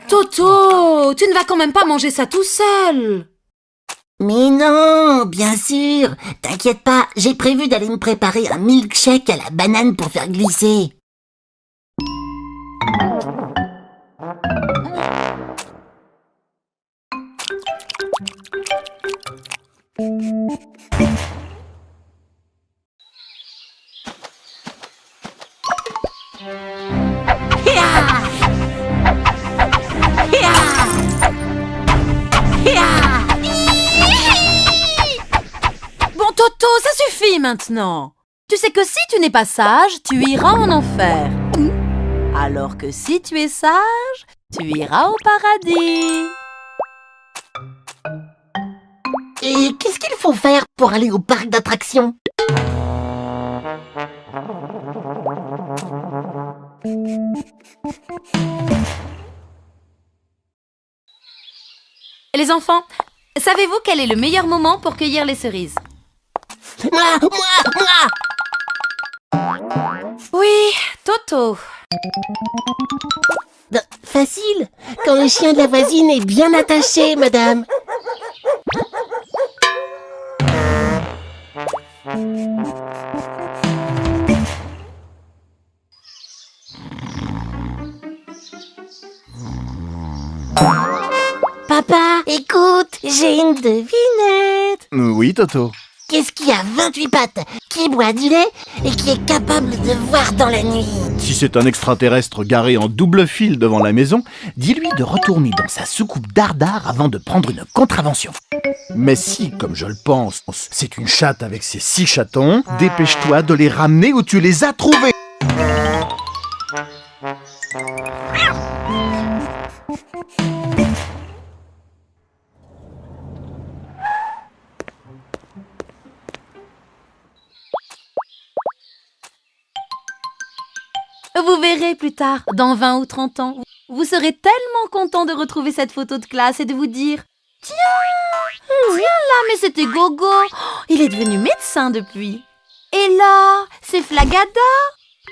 Toto, tu ne vas quand même pas manger ça tout seul. Mais non, bien sûr. T'inquiète pas, j'ai prévu d'aller me préparer un milkshake à la banane pour faire glisser. Bon, Toto, ça suffit maintenant. Tu sais que si tu n'es pas sage, tu iras en enfer. Alors que si tu es sage, tu iras au paradis. Et qu'est-ce qu'il faut faire pour aller au parc d'attractions? Les enfants, savez-vous quel est le meilleur moment pour cueillir les cerises? Moi! Oui, Toto. Facile, quand le chien de la voisine est bien attaché, madame. Papa, écoute, j'ai une devinette. Oui, Toto. Qu'est-ce qui a 28 pattes, qui boit du lait et qui est capable de voir dans la nuit? Si c'est un extraterrestre garé en double fil devant la maison, dis-lui de retourner dans sa soucoupe dardard avant de prendre une contravention. Mais si, comme je le pense, c'est une chatte avec ses 6 chatons, dépêche-toi de les ramener où tu les as trouvés. Vous verrez plus tard, dans 20 ou 30 ans, vous serez tellement content de retrouver cette photo de classe et de vous dire « Tiens là, mais c'était Gogo, il est devenu médecin depuis. Et là, c'est Flagada.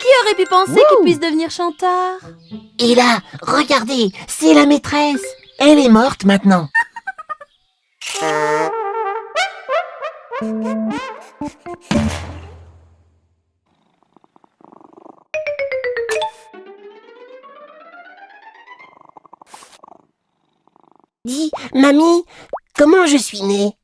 Qui aurait pu penser qu'il puisse devenir chanteur ?» Et là, regardez, c'est la maîtresse. Elle est morte maintenant. Dis, mamie, comment je suis née?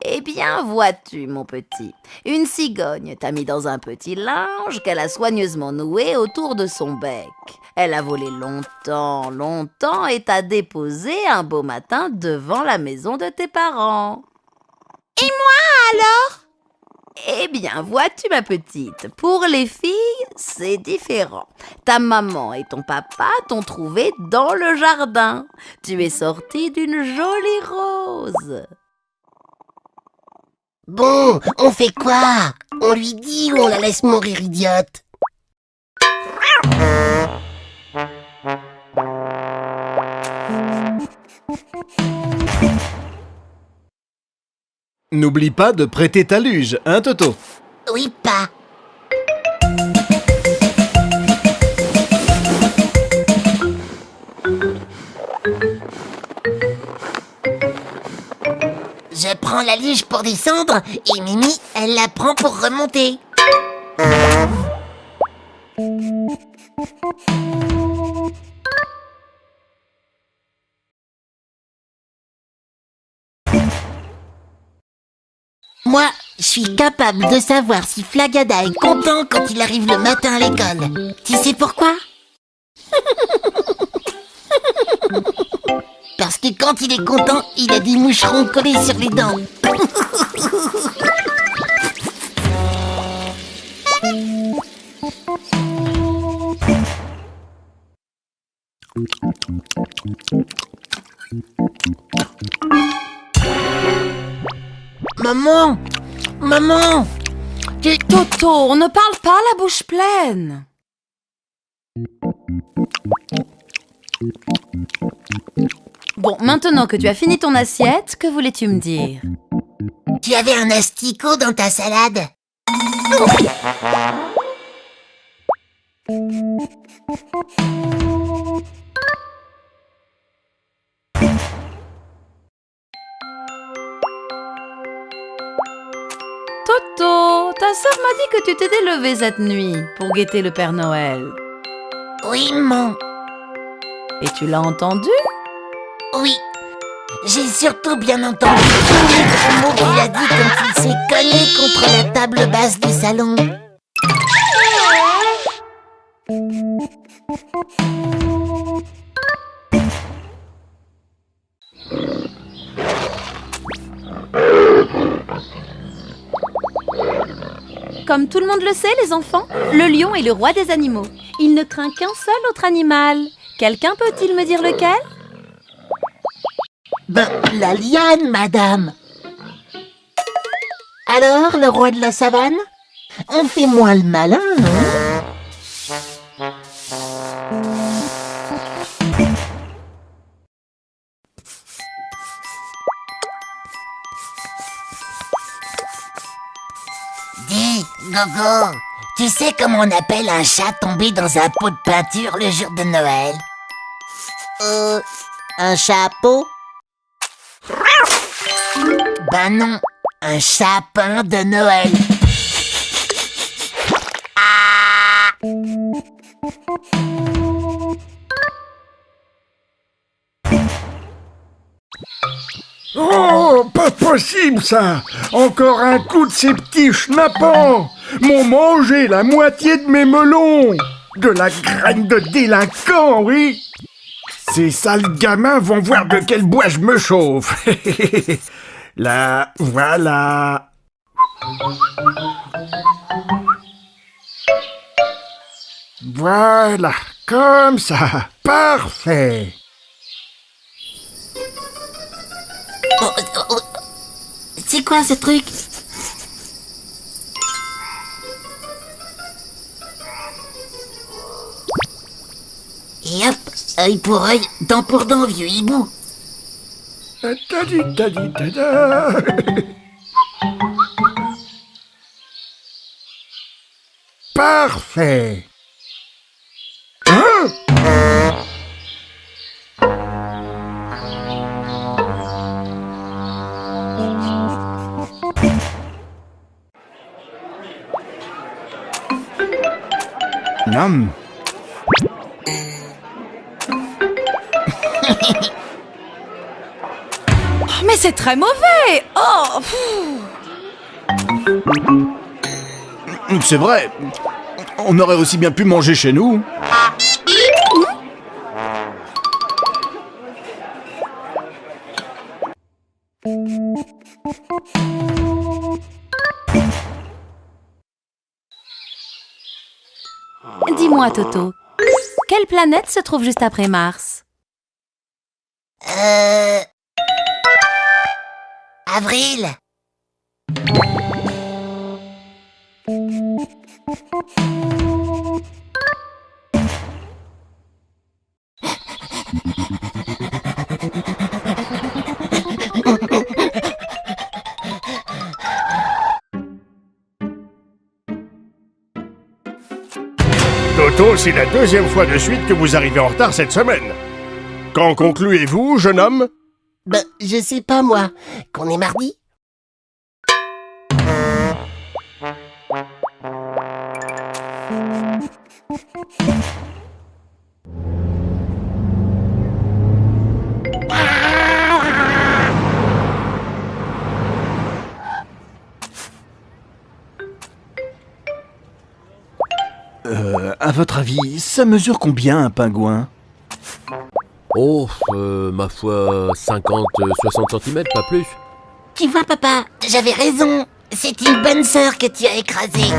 Eh bien, vois-tu, mon petit, une cigogne t'a mis dans un petit linge qu'elle a soigneusement noué autour de son bec. Elle a volé longtemps et t'a déposé un beau matin devant la maison de tes parents. Et moi alors? Eh bien, vois-tu, ma petite, pour les filles, c'est différent. Ta maman et ton papa t'ont trouvé dans le jardin. Tu es sortie d'une jolie rose. Bon, on fait quoi? On lui dit ou on la laisse mourir idiote? N'oublie pas de prêter ta luge, hein, Toto? Oui, pas. Je prends la luge pour descendre et Mimi, elle la prend pour remonter. Moi, je suis capable de savoir si Flagada est content quand il arrive le matin à l'école. Tu sais pourquoi? Parce que quand il est content, il a des moucherons collés sur les dents. Maman! Maman! Toto, on ne parle pas la bouche pleine. Bon, maintenant que tu as fini ton assiette, que voulais-tu me dire? Tu avais un asticot dans ta salade? Toto, ta sœur m'a dit que tu t'étais levé cette nuit pour guetter le Père Noël. Oui, maman. Et tu l'as entendu? Oui. J'ai surtout bien entendu tous les gros mots qu'il a dit quand il s'est cogné contre la table basse du salon. Comme tout le monde le sait, les enfants, le lion est le roi des animaux. Il ne craint qu'un seul autre animal. Quelqu'un peut-il me dire lequel? Ben, la liane, madame. Alors, le roi de la savane? On fait moins le malin, non? Dis, Gogo, tu sais comment on appelle un chat tombé dans un pot de peinture le jour de Noël? Un chapeau? Ben non, un sapin de Noël. Oh, pas possible ça! Encore un coup de ces petits schnappants! M'ont mangé la moitié de mes melons! De la graine de délinquant, oui! Ces sales gamins vont voir de quel bois je me chauffe! Là, voilà! Voilà, comme ça, parfait! C'est quoi ce truc? Et hop, œil pour œil, dent pour dent, vieux hibou. Ta-di-ta-di-ta-da. Parfait. Hein? Nam. Oh, mais c'est très mauvais! Oh! C'est vrai. On aurait aussi bien pu manger chez nous. Dis-moi, Toto, quelle planète se trouve juste après Mars? Avril. Toto, c'est la deuxième fois de suite que vous arrivez en retard cette semaine. Quand concluez-vous, jeune homme? Ben, je sais pas moi, qu'on est mardi? À votre avis, ça mesure combien un pingouin? Oh, ma foi, 50-60 cm, pas plus. Tu vois, papa, j'avais raison. C'est une bonne sœur que tu as écrasée.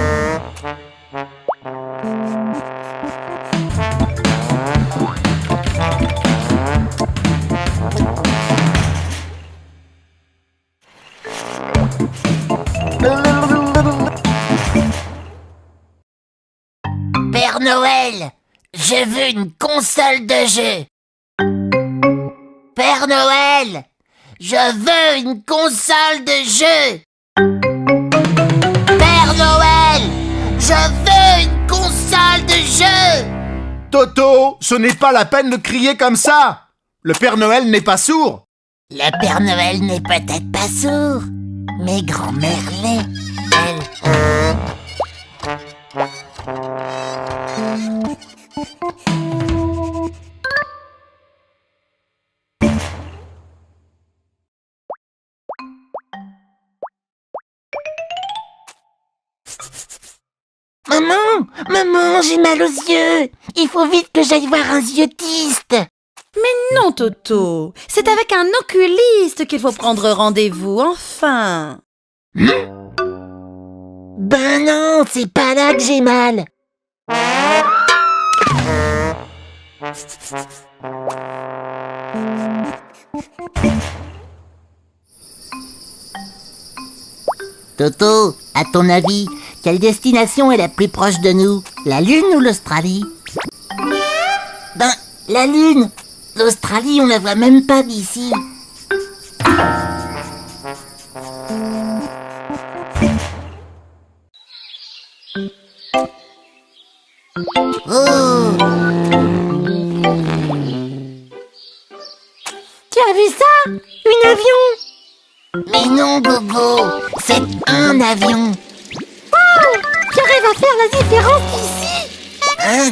Père Noël, je veux une console de jeu. Père Noël, Je veux une console de jeu. Père Noël, je veux une console de jeu. Toto, ce n'est pas la peine de crier comme ça. Le Père Noël n'est pas sourd. Le Père Noël n'est peut-être pas sourd, mais grand-mère l'est, elle. Maman, j'ai mal aux yeux. Il faut vite que j'aille voir un yeux-tiste. Non, Toto, c'est avec un oculiste qu'il faut prendre rendez-vous, enfin. Ben non, c'est pas là que j'ai mal. Toto, à ton avis, quelle destination est la plus proche de nous? La Lune ou l'Australie? Ben, la Lune. L'Australie, on la voit même pas d'ici. Oh! Tu as vu ça? Un avion? Mais non, Gogo, c'est un avion. Wow! Tu arrives à faire la différence ici? Hein?